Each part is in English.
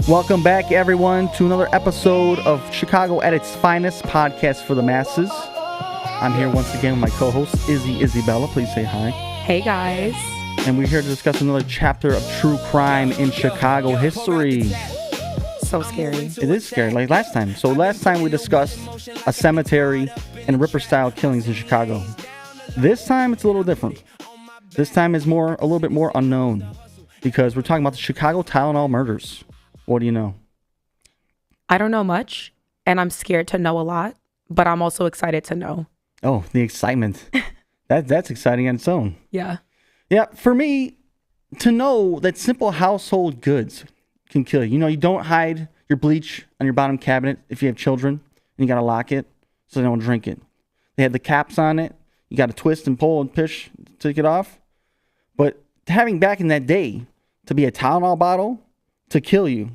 Welcome back, everyone, to another episode of Chicago at its finest, podcast for the masses. I'm here once again with my co-host, Isabella. Please say hi. Hey, guys. And we're here to discuss another chapter of true crime in Chicago history. So scary. It is scary, like last time. So last time we discussed a cemetery and Ripper-style killings in Chicago. This time it's a little different. This time is a little bit more unknown because we're talking about the Chicago Tylenol Murders. What do you know? I don't know much, and I'm scared to know a lot, but I'm also excited to know. Oh, the excitement. That's exciting on its own. Yeah. Yeah, for me, to know that simple household goods can kill you. You know, you don't hide your bleach on your bottom cabinet if you have children, and you got to lock it so they don't drink it. They had the caps on it. You got to twist and pull and push to take it off. But having back in that day to be a Tylenol bottle to kill you.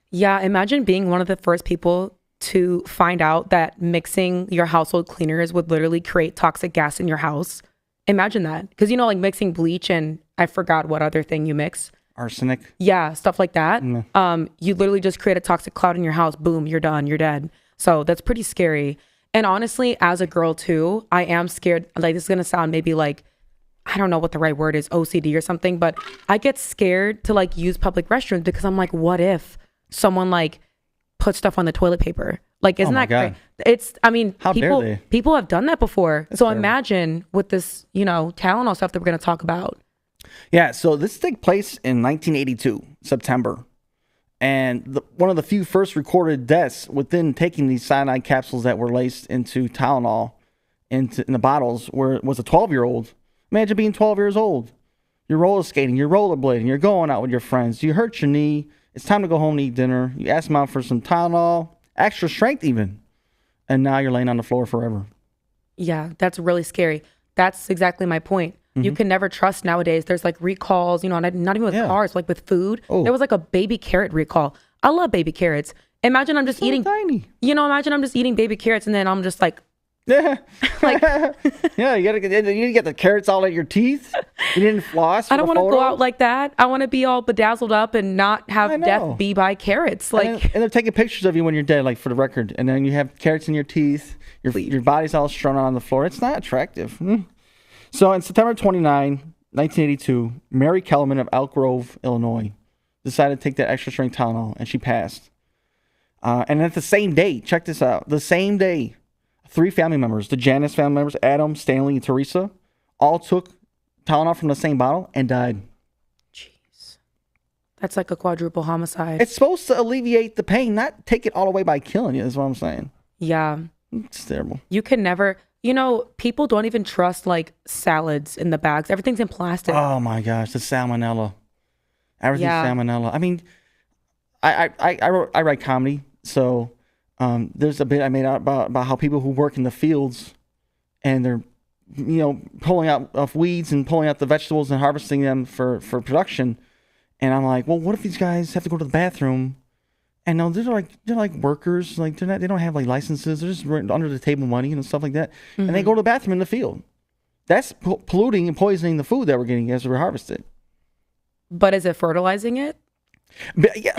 Yeah, imagine being one of the first people to find out that mixing your household cleaners would literally create toxic gas in your house. Imagine that. Because, you know, like mixing bleach and I forgot what other thing you mix. Arsenic. Yeah, stuff like that. Mm. You literally just create a toxic cloud in your house. Boom, you're done. You're dead. So that's pretty scary. And honestly, as a girl too, I am scared. Like, this is going to sound maybe like, I don't know what the right word is, OCD or something, but I get scared to like use public restrooms because I'm like, what if someone like puts stuff on the toilet paper? Like, isn't that great? It's, I mean, how dare they? People have done that before. That's so terrible. Imagine with this, you know, Tylenol stuff that we're going to talk about. Yeah, so this took place in 1982, September. And one of the few first recorded deaths within taking these cyanide capsules that were laced into Tylenol in the bottles was a 12-year-old. Imagine being 12 years old. You're roller skating, you're rollerblading, you're going out with your friends. You hurt your knee. It's time to go home and eat dinner. You ask them out for some Tylenol, extra strength even. And now you're laying on the floor forever. Yeah, that's really scary. That's exactly my point. You can never trust nowadays. There's like recalls, you know, not even with cars, like with food. Oh. There was like a baby carrot recall. I love baby carrots. Imagine I'm just So eating, tiny. you know, imagine I'm just eating baby carrots and then I'm just like, Yeah. like, Yeah, you gotta get the carrots all at your teeth. You didn't floss. I don't want to go out like that. I want to be all bedazzled up and not have I know. death be by carrots. Like, and they're taking pictures of you when you're dead, like for the record. And then you have carrots in your teeth. Your body's all strewn out on the floor. It's not attractive. So on September 29, 1982, Mary Kellerman of Elk Grove, Illinois, decided to take that extra strength Tylenol, and she passed. And at the same day, check this out, the same day, 3 family members, the Janus family members, Adam, Stanley, and Teresa, all took Tylenol from the same bottle and died. jeez, that's like a quadruple homicide. It's supposed to alleviate the pain, not take it all away by killing you, is what I'm saying. Yeah. It's terrible. You can never, you know, people don't even trust like salads in the bags. Everything's in plastic. Oh my gosh, the salmonella. Everything's salmonella. I mean, I write comedy, so there's a bit I made out about how people who work in the fields and they're, you know, pulling out of weeds and pulling out the vegetables and harvesting them for production. And I'm like, well, what if these guys have to go to the bathroom? And no, they're like workers, like they don't have like licenses. They're just under the table money and stuff like that. And they go to the bathroom in the field. That's polluting and poisoning the food that we're getting as we're harvested. But is it fertilizing it? But yeah,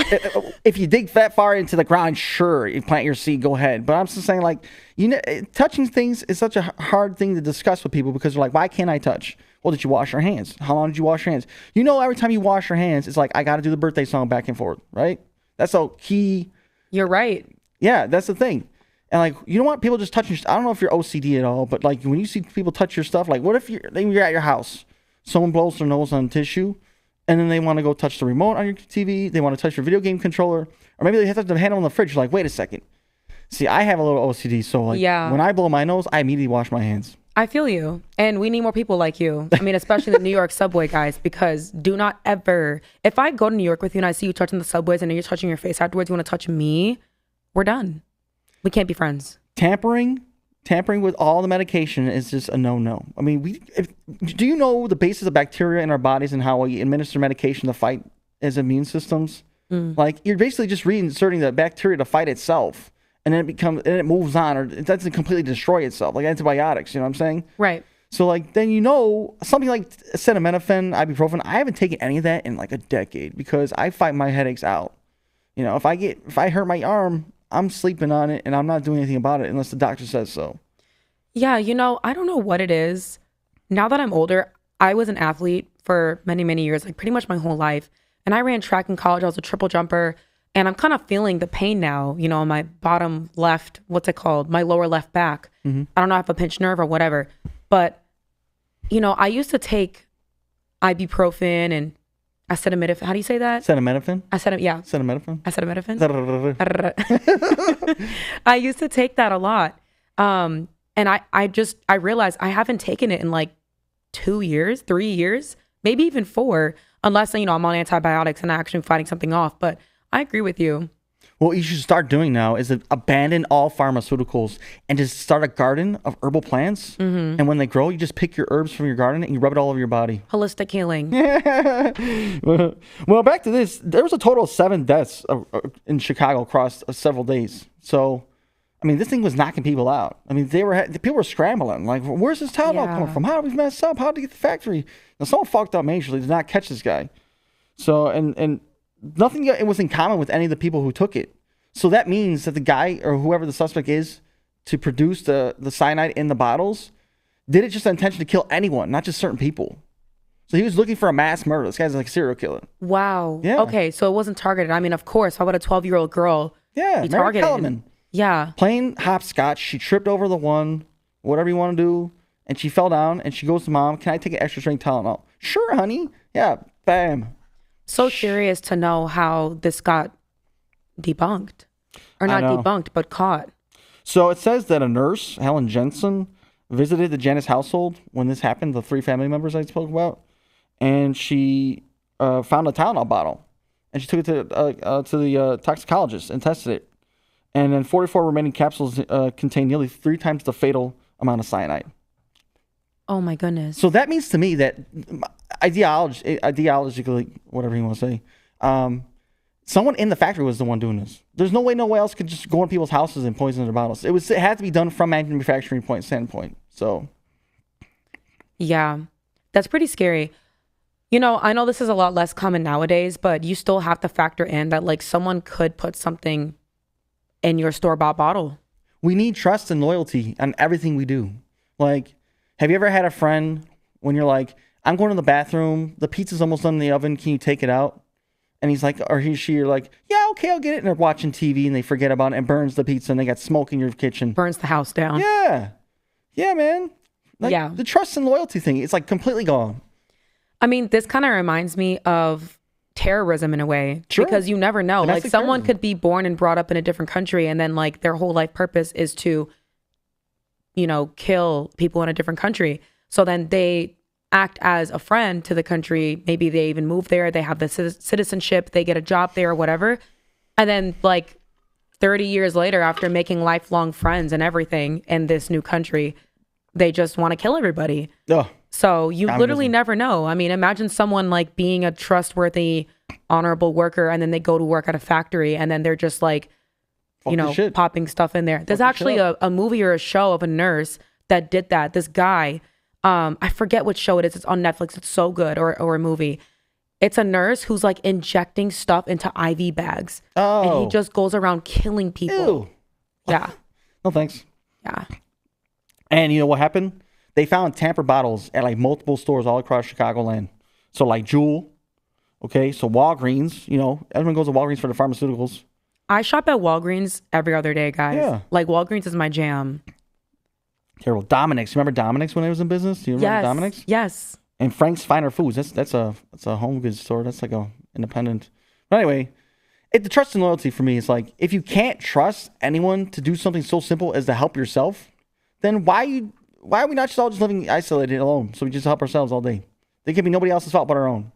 if you dig that far into the ground, sure, you plant your seed, go ahead. But I'm just saying, like, you know, touching things is such a hard thing to discuss with people because they're like, why can't I touch? Well, did you wash your hands? How long did you wash your hands? You know, every time you wash your hands, it's like, I got to do the birthday song back and forth, right? That's a key. You're right. Yeah, that's the thing. And like, you don't want people just touching. I don't know if you're OCD at all, but like when you see people touch your stuff, like what if you're at your house, someone blows their nose on tissue, and then they want to go touch the remote on your TV, they want to touch your video game controller, or maybe they have to touch the handle on the fridge. You're like, wait a second. See, I have a little OCD, so like when I blow my nose, I immediately wash my hands. I feel you. And we need more people like you. I mean, especially the New York subway guys, because do not ever, if I go to New York with you and I see you touching the subways and then you're touching your face afterwards, you want to touch me, we're done. We can't be friends. Tampering with all the medication is just a no-no. I mean, do you know the basis of bacteria in our bodies and how we administer medication to fight as immune systems? Like, you're basically just reinserting the bacteria to fight itself. And then it moves on, or it doesn't completely destroy itself, like antibiotics, you know what I'm saying? Right. So, like, then you know, something like acetaminophen, ibuprofen, I haven't taken any of that in like a decade because I fight my headaches out. You know, if I hurt my arm, I'm sleeping on it and I'm not doing anything about it unless the doctor says so. Yeah, you know, I don't know what it is. Now that I'm older, I was an athlete for many, many years, like pretty much my whole life. And I ran track in college. I was a triple jumper. And I'm kind of feeling the pain now, you know, on my bottom left, what's it called? My lower left back. I don't know, I have a pinched nerve or whatever. But, you know, I used to take ibuprofen and acetaminophen. How do you say that? Acetaminophen? Yeah. Acetaminophen? Acetaminophen? I used to take that a lot. And I realized I haven't taken it in like 2 years, 3 years, maybe even 4, unless, you know, I'm on antibiotics and actually fighting something off. But I agree with you. What you should start doing now is abandon all pharmaceuticals and just start a garden of herbal plants. And when they grow, you just pick your herbs from your garden and you rub it all over your body. Holistic healing. Well, back to this. There was a total of 7 deaths in Chicago across several days. So, I mean, this thing was knocking people out. I mean, people were scrambling. Like, where's this Tylenol coming from? How did we mess up? How did we get the factory? Now, someone fucked up majorly, did not catch this guy. So, and nothing it was in common with any of the people who took it. So that means that the guy or whoever the suspect is to produce the cyanide in the bottles did it just with intention to kill anyone, not just certain people. So he was looking for a mass murder. This guy's like a serial killer. Wow. Yeah. Okay, so it wasn't targeted. I mean, of course, how about a 12-year-old girl? Yeah, be Mary targeted? Kellerman. Yeah. Playing hopscotch. She tripped over the one, whatever you want to do, and she fell down, and she goes to Mom, can I take an extra strength Tylenol? Sure, honey. Yeah, bam. So curious to know how this got debunked. Or not debunked, but caught. So it says that a nurse, Helen Jensen, visited the Janus household when this happened, the 3 family members I spoke about, and she found a Tylenol bottle. And she took it to the toxicologist and tested it. And then 44 remaining capsules contain nearly 3 times the fatal amount of cyanide. Oh my goodness. So that means to me that ideologically, whatever you want to say, someone in the factory was the one doing this. There's no way else could just go in people's houses and poison their bottles. It had to be done from manufacturing standpoint. So, yeah, that's pretty scary. You know, I know this is a lot less common nowadays, but you still have to factor in that like someone could put something in your store-bought bottle. We need trust and loyalty on everything we do. Like, have you ever had a friend when you're like, I'm going to the bathroom, the pizza's almost done in the oven, can you take it out? And he's like, or you're like, yeah, okay, I'll get it. And they're watching TV and they forget about it and burns the pizza and they got smoke in your kitchen. Burns the house down. Yeah. Yeah, man. Like, yeah. The trust and loyalty thing, it's like completely gone. I mean, this kind of reminds me of terrorism in a way. Sure. Because you never know. Domestic like someone terrorism. could be born and brought up in a different country and then like their whole life purpose is to, you know, kill people in a different country. So then they act as a friend to the country. Maybe they even move there. They have the citizenship. They get a job there or whatever. And then like 30 years later, after making lifelong friends and everything in this new country, they just want to kill everybody. Oh, so you literally never know. I mean, imagine someone like being a trustworthy, honorable worker and then they go to work at a factory and then they're just like, you know, popping stuff in there. There's actually a movie or a show of a nurse that did that. This guy, I forget what show it is. It's on Netflix. It's so good. Or a movie. It's a nurse who's like injecting stuff into IV bags. Oh. And he just goes around killing people. Ew. Yeah. No thanks. Yeah. And you know what happened? They found tampered bottles at like multiple stores all across Chicagoland. So like Jewel. Okay. So Walgreens, you know, everyone goes to Walgreens for the pharmaceuticals. I shop at Walgreens every other day, guys. Yeah. Like Walgreens is my jam. Terrible. Dominic's. You remember Dominic's when it was in business? Do you remember Dominic's? Yes. And Frank's Finer Foods. That's a home goods store. That's like a independent. But anyway, the trust and loyalty for me is like, if you can't trust anyone to do something so simple as to help yourself, then why are we not just all just living isolated alone? So we just help ourselves all day. There can be nobody else's fault but our own.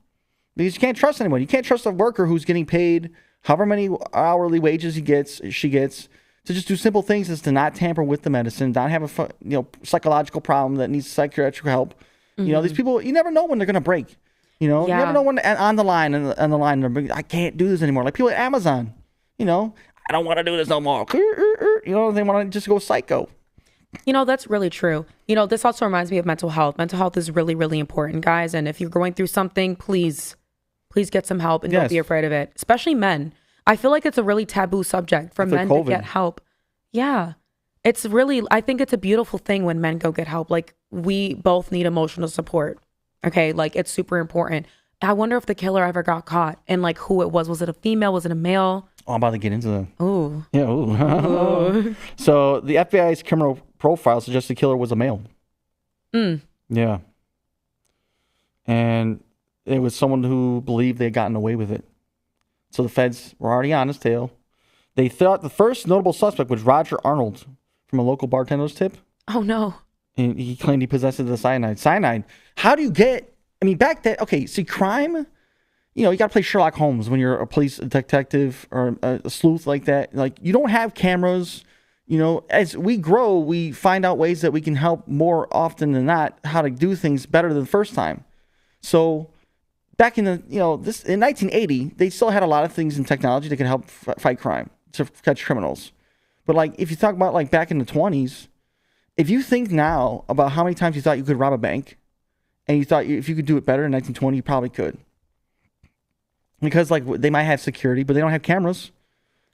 Because you can't trust anyone. You can't trust a worker who's getting paid however many hourly wages she gets to just do simple things as to not tamper with the medicine, not have a psychological problem that needs psychiatric help. Mm-hmm. You know, these people, you never know when they're going to break. You know, you never know when on the line, I can't do this anymore. Like people at Amazon, you know, I don't want to do this no more. You know, they want to just go psycho. You know, that's really true. You know, this also reminds me of mental health. Mental health is really, really important, guys. And if you're going through something, please get some help and don't be afraid of it. Especially men. I feel like it's a really taboo subject for men to get help. Yeah. It's really, I think it's a beautiful thing when men go get help. Like, we both need emotional support. Okay. Like, it's super important. I wonder if the killer ever got caught and like who it was. Was it a female? Was it a male? Oh, I'm about to get into that. Ooh. Yeah. Ooh. So the FBI's criminal profile suggests the killer was a male. Yeah. And it was someone who believed they had gotten away with it. So the feds were already on his tail. They thought the first notable suspect was Roger Arnold from a local bartender's tip. Oh, no. And he claimed he possessed the cyanide. Cyanide. How do you get... I mean, back then... Okay, see, crime... You know, you got to play Sherlock Holmes when you're a police detective or a sleuth like that. Like, you don't have cameras. You know, as we grow, we find out ways that we can help more often than not how to do things better than the first time. So... Back in the, in 1980, they still had a lot of things in technology that could help fight crime, to catch criminals. But like, if you talk about like back in the 20s, if you think now about how many times you thought you could rob a bank, and you thought if you could do it better in 1920, you probably could. Because like they might have security, but they don't have cameras.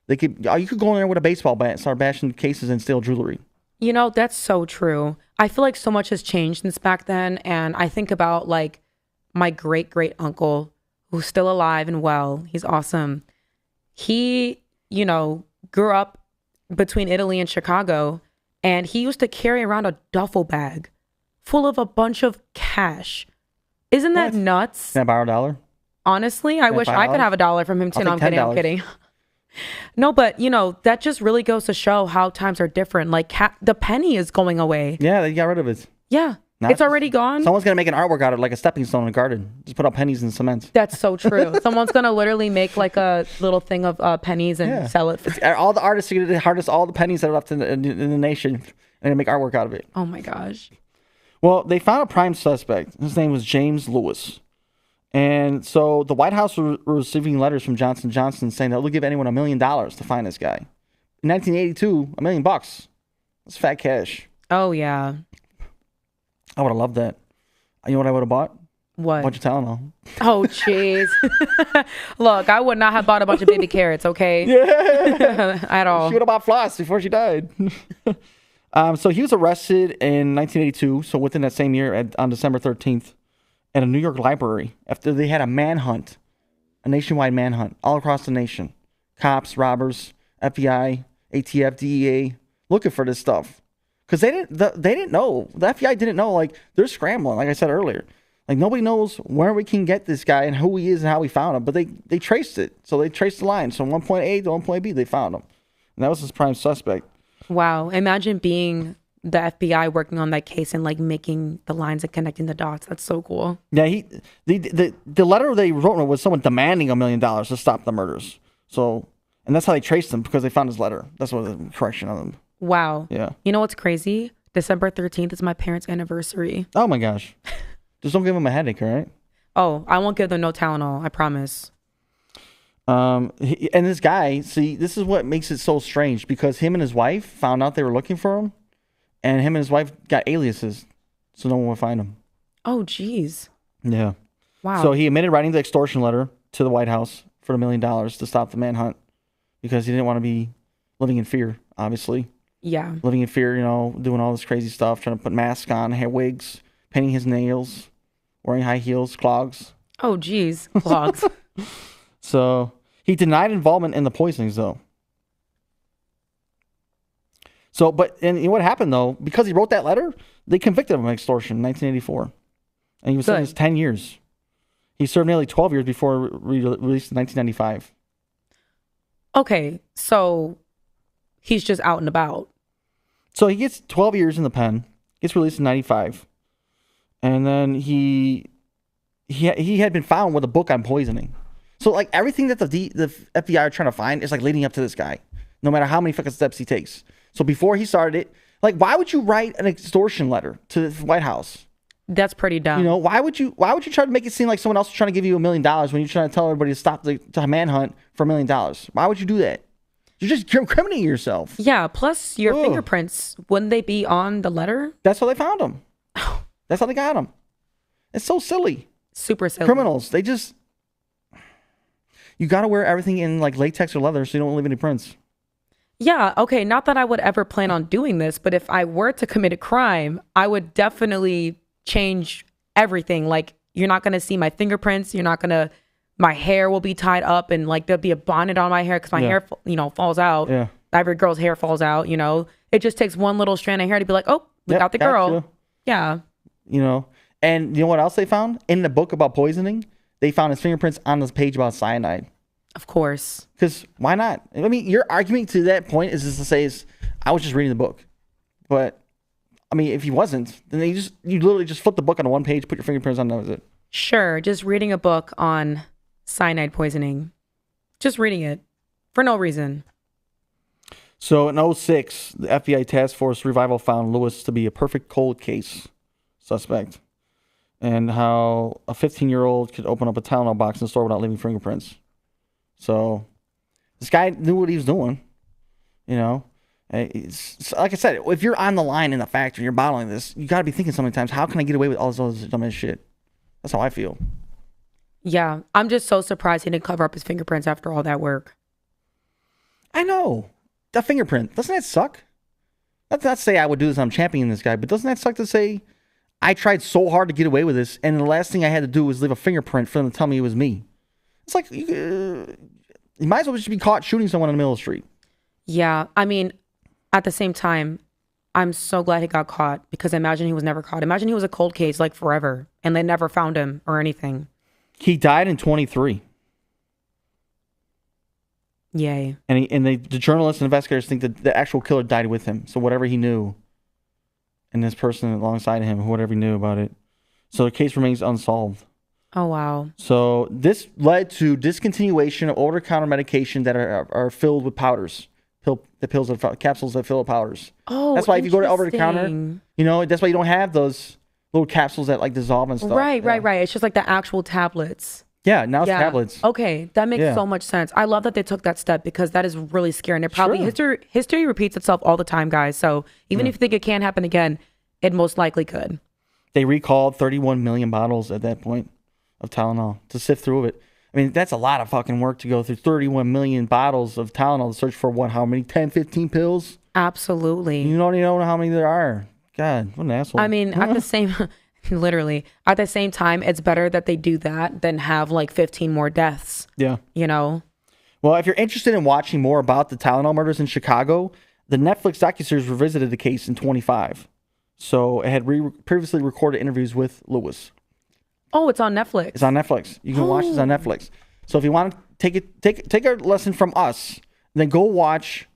You could go in there with a baseball bat, and start bashing cases and steal jewelry. You know, that's so true. I feel like so much has changed since back then, and I think about like my great uncle who's still alive and well. He's awesome. He, grew up between Italy and Chicago, and he used to carry around a duffel bag full of a bunch of cash. Isn't that nuts? Can I borrow $1? Honestly, I wish I could have $1 from him too. No, I'm kidding. No, but that just really goes to show how times are different. Like the penny is going away. Yeah, they got rid of it. Yeah. It's already gone. Someone's going to make an artwork out of it, like a stepping stone in a garden. Just put out pennies and cement. That's so true. Someone's going to literally make like a little thing of pennies and sell it. All the artists are going to harness all the pennies that are left in the nation and make artwork out of it. Oh my gosh. Well, they found a prime suspect. His name was James Lewis. And so the White House was receiving letters from Johnson & Johnson saying that they'll give anyone $1 million to find this guy. In 1982, $1 million. That's fat cash. Oh, yeah. I would have loved that. You know what I would have bought? What? A bunch of Tylenol. Oh, jeez. Look, I would not have bought a bunch of baby carrots, okay? Yeah. At all. She would have bought floss before she died. So he was arrested in 1982, so within that same year on December 13th, at a New York library after they had a manhunt, a nationwide manhunt all across the nation. Cops, robbers, FBI, ATF, DEA, looking for this stuff. Because they didn't know. The FBI didn't know. Like, they're scrambling, like I said earlier. Like, nobody knows where we can get this guy and who he is and how we found him. But they traced it. So they traced the line. So from one point A to one point B, they found him. And that was his prime suspect. Wow. Imagine being the FBI working on that case and, like, making the lines and connecting the dots. That's so cool. Yeah, the letter they wrote was someone demanding $1 million to stop the murders. So, and that's how they traced him, because they found his letter. That's what the correction on them. Wow. Yeah. You know what's crazy? December 13th is my parents' anniversary. Oh my gosh. Just don't give them a headache, all right? Oh, I won't give them no Tylenol. I promise. And this guy, see, this is what makes it so strange, because him and his wife found out they were looking for him, and him and his wife got aliases, so no one would find him. Oh, geez. Yeah. Wow. So he admitted writing the extortion letter to the White House for $1 million to stop the manhunt, because he didn't want to be living in fear, obviously. Yeah. Living in fear, doing all this crazy stuff, trying to put masks on, hair wigs, painting his nails, wearing high heels, clogs. Oh, geez. Clogs. So he denied involvement in the poisonings, though. So, and what happened, though, because he wrote that letter, they convicted him of extortion in 1984. And he was sentenced 10 years. He served nearly 12 years before released in 1995. Okay, so he's just out and about. So he gets 12 years in the pen, gets released in 95. And then he had been found with a book on poisoning. So, like, everything that the FBI are trying to find is, like, leading up to this guy, no matter how many fucking steps he takes. So before he started it, like, why would you write an extortion letter to the White House? That's pretty dumb. Why would you try to make it seem like someone else is trying to give you $1 million when you're trying to tell everybody to stop the manhunt for $1 million? Why would you do that? You're just incriminating yourself. Yeah, plus your fingerprints, wouldn't they be on the letter? That's how they found him. That's how they got him. It's so silly. Super silly. Criminals, they just... You got to wear everything in like latex or leather so you don't leave any prints. Yeah, okay, not that I would ever plan on doing this, but if I were to commit a crime, I would definitely change everything. Like, you're not going to see my fingerprints. My hair will be tied up and like there'll be a bonnet on my hair because my hair, falls out. Yeah. Every girl's hair falls out, It just takes one little strand of hair to be like, oh, we got the girl. You. Yeah. And you know what else they found? In the book about poisoning, they found his fingerprints on this page about cyanide. Of course. Because why not? I mean, your argument to that point is just to say, I was just reading the book. But, I mean, if he wasn't, then you literally just flip the book on one page, put your fingerprints on, that was it. Sure. Just reading a book on cyanide poisoning. Just reading it. For no reason. So in 2006, the FBI Task Force Revival found Lewis to be a perfect cold case suspect. And how a 15-year-old could open up a Tylenol box in the store without leaving fingerprints. So this guy knew what he was doing. It's, like I said, if you're on the line in the factory, you're bottling this, you got to be thinking so many times, how can I get away with all this other dumb ass shit? That's how I feel. Yeah. I'm just so surprised he didn't cover up his fingerprints after all that work. I know. The fingerprint. Doesn't that suck? Let's not say I would do this, I'm championing this guy, but doesn't that suck to say I tried so hard to get away with this and the last thing I had to do was leave a fingerprint for them to tell me it was me? It's like, you might as well just be caught shooting someone in the middle of the street. Yeah. I mean, at the same time, I'm so glad he got caught because imagine he was never caught. Imagine he was a cold case like forever and they never found him or anything. He died in 23. Yay. And the journalists and investigators think that the actual killer died with him. So whatever he knew and this person alongside him, whatever he knew about it. So the case remains unsolved. Oh, wow. So this led to discontinuation of over-the-counter medication that are filled with powders. Capsules that fill with powders. Oh, that's why if you go to over-the-counter, that's why you don't have those little capsules that like dissolve and stuff. Right. It's just like the actual tablets. Yeah, now it's tablets. Okay, that makes so much sense. I love that they took that step because that is really scary. And it probably history repeats itself all the time, guys. So even if you think it can't happen again, it most likely could. They recalled 31 million bottles at that point of Tylenol to sift through it. I mean, that's a lot of fucking work to go through 31 million bottles of Tylenol to search for how many? 10, 15 pills? Absolutely. You don't even know how many there are. God, what an asshole. I mean, at the same... Literally. At the same time, it's better that they do that than have like 15 more deaths. Yeah. Well, if you're interested in watching more about the Tylenol murders in Chicago, the Netflix docuseries revisited the case in 25. So it had previously recorded interviews with Lewis. Oh, it's on Netflix. It's on Netflix. You can watch this on Netflix. So if you want to take a lesson from us, then go watch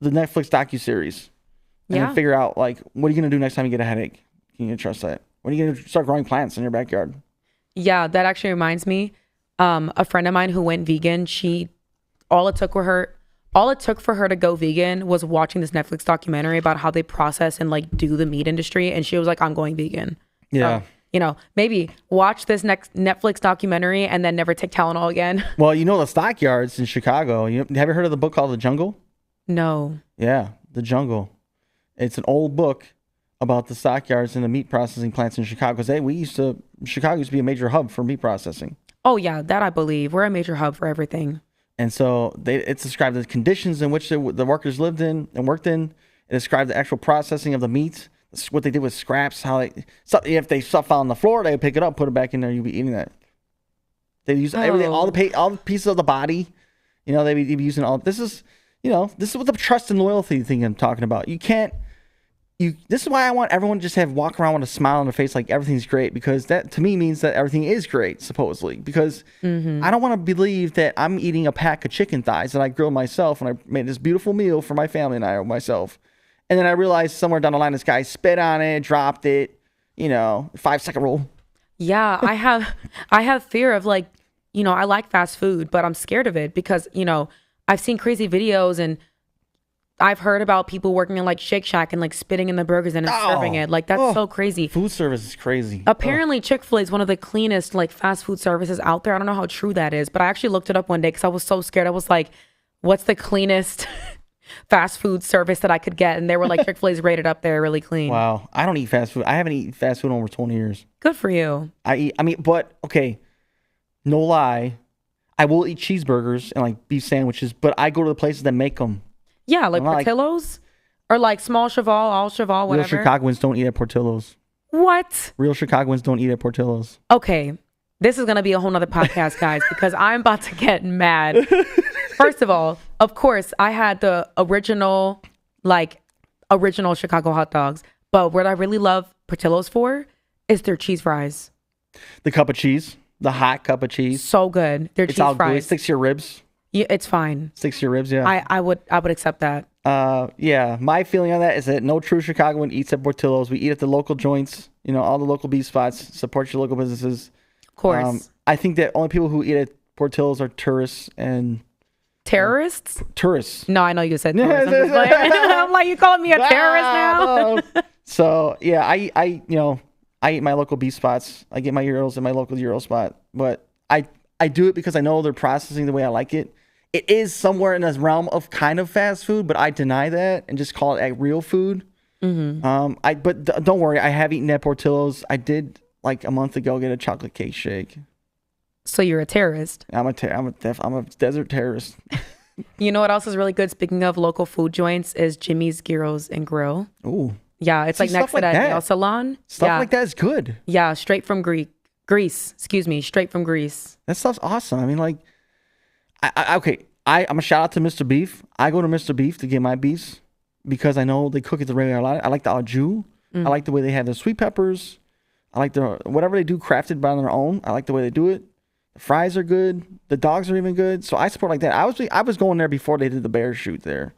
the Netflix docuseries. And then figure out what are you going to do next time you get a headache? Can you trust that? When are you going to start growing plants in your backyard? Yeah, that actually reminds me. A friend of mine who went vegan, all it took for her to go vegan was watching this Netflix documentary about how they process and do the meat industry. And she was like, I'm going vegan. Yeah. So, maybe watch this next Netflix documentary and then never take Tylenol again. Well, the stockyards in Chicago. Have you ever heard of the book called The Jungle? No. Yeah, The Jungle. It's an old book about the stockyards and the meat processing plants in Chicago. Because Chicago used to be a major hub for meat processing. Oh yeah, that I believe. We're a major hub for everything. And so it's described the conditions in which the workers lived in and worked in. It described the actual processing of the meat, what they did with scraps, if they stuff out on the floor, they would pick it up, put it back in there, you'd be eating that. They use everything, all the pieces of the body. They'd be using all. This is what the trust and loyalty thing I'm talking about. This is why I want everyone to just walk around with a smile on their face like everything's great, because that to me means that everything is great, supposedly. Because I don't want to believe that I'm eating a pack of chicken thighs that I grilled myself and I made this beautiful meal for my family and I myself. And then I realized somewhere down the line this guy spit on it, dropped it, 5-second rule. Yeah, I have fear of I like fast food, but I'm scared of it because, I've seen crazy videos and I've heard about people working in Shake Shack and spitting in the burgers and serving it. That's so crazy. Food service is crazy. Apparently Chick-fil-A is one of the cleanest fast food services out there. I don't know how true that is, but I actually looked it up one day because I was so scared. I was like, what's the cleanest fast food service that I could get? And they were like, Chick-fil-A is rated up there really clean. Wow. I don't eat fast food. I haven't eaten fast food in over 20 years. Good for you. But okay, no lie. I will eat cheeseburgers and like beef sandwiches, but I go to the places that make them. Yeah, like Portillo's or like small Cheval, all Cheval, whatever. Real Chicagoans don't eat at Portillo's. What? Real Chicagoans don't eat at Portillo's. Okay. This is going to be a whole nother podcast, guys, because I'm about to get mad. First of all, of course, I had the original Chicago hot dogs. But what I really love Portillo's for is their cheese fries. The cup of cheese. The hot cup of cheese. So good. Their cheese fries. Good. It sticks to your ribs. Yeah, it's fine. Sticks to your ribs, yeah. I would accept that. Yeah. My feeling on that is that no true Chicagoan eats at Portillo's. We eat at the local joints, all the local beef spots. Support your local businesses. Of course. I think that only people who eat at Portillo's are tourists and... Terrorists? Tourists. No, I know you said tourists. I'm like, you calling me a terrorist now? So, yeah, I eat my local beef spots. I get my gyros in my local gyro spot. But I do it because I know they're processing the way I like it. It is somewhere in this realm of kind of fast food, but I deny that and just call it a real food. Mm-hmm. But don't worry, I have eaten at Portillo's. I did like a month ago get a chocolate cake shake. So you're a terrorist. I'm a desert terrorist. You know what else is really good? Speaking of local food joints, is Jimmy's Gyros and Grill. Ooh. Yeah, it's like next to that nail salon. Stuff like that is good. Yeah, straight from Greece. Excuse me, straight from Greece. That stuff's awesome. I mean, like, I'm a shout out to Mr. Beef. I go to Mr. Beef to get my beefs because I know they cook it the way I like. I like the au jus. I like the way they have the sweet peppers. I like whatever they do crafted by their own. I like the way they do it. The fries are good. The dogs are even good. So I support like that. I was going there before they did the bear shoot there.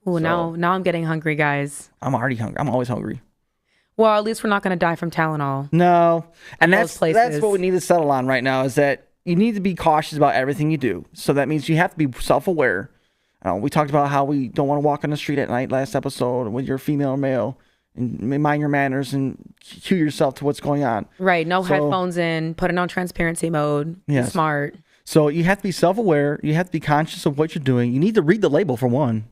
Oh, so, now I'm getting hungry, guys. I'm already hungry. I'm always hungry. Well, at least we're not going to die from Tylenol. No. And that's what we need to settle on right now is that you need to be cautious about everything you do. So that means you have to be self-aware. We talked about how we don't want to walk on the street at night last episode with your female or male. And mind your manners and cue yourself to what's going on. Right. No headphones in. Put it on transparency mode. Yes. Smart. So you have to be self-aware. You have to be conscious of what you're doing. You need to read the label for one.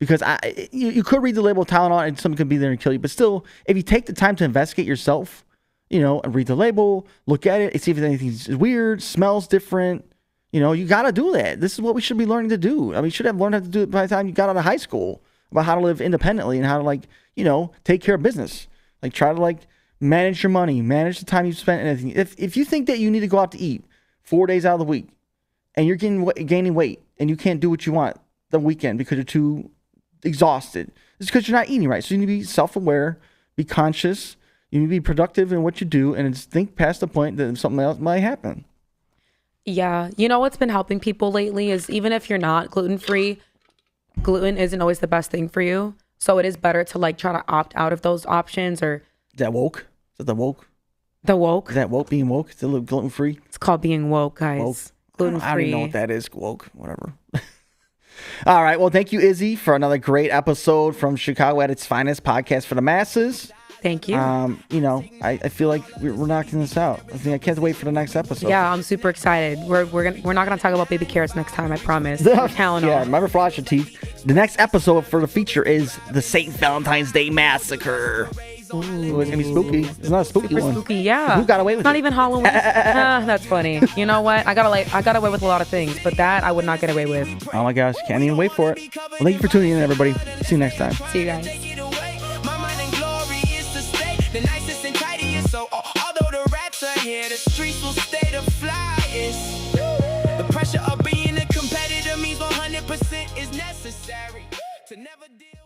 Because you could read the label of Tylenol and something could be there and kill you. But still, if you take the time to investigate yourself, and read the label, look at it, see if anything's weird, smells different, you got to do that. This is what we should be learning to do. I mean, you should have learned how to do it by the time you got out of high school, about how to live independently and how to take care of business. Like try to manage your money, manage the time you spend and everything. If you think that you need to go out to eat 4 days out of the week and you're gaining weight and you can't do what you want the weekend because you're too exhausted, it's because you're not eating right. So you need to be self-aware, be conscious, you need to be productive in what you do and just think past the point that something else might happen. Yeah. What's been helping people lately is even if you're not gluten-free, gluten isn't always the best thing for you. So it is better to try to opt out of those options or... Is that woke? Is that the woke? The woke? Is that woke being woke? Is it gluten-free? It's called being woke, guys. Woke. Gluten-free. I don't even know what that is. Woke. Whatever. All right. Well, thank you, Izzy, for another great episode from Chicago at its Finest podcast for the masses. Thank you. I feel like we're knocking this out. I can't wait for the next episode. Yeah, I'm super excited. We're not gonna talk about baby carrots next time. I promise. Yeah, remember floss your teeth. The next episode for the feature is the St. Valentine's Day Massacre. Ooh, it's gonna be spooky. It's not a spooky super one. Spooky, yeah. Who got away with it? Not it? Even Halloween. That's funny. You know what? I got away with a lot of things, but that I would not get away with. Oh my gosh, can't even wait for it. Well, thank you for tuning in, everybody. See you next time. See you guys. The nicest and tidiest, so although the rats are here, the streets will stay the flyest. The pressure of being a competitor means 100% is necessary to never deal.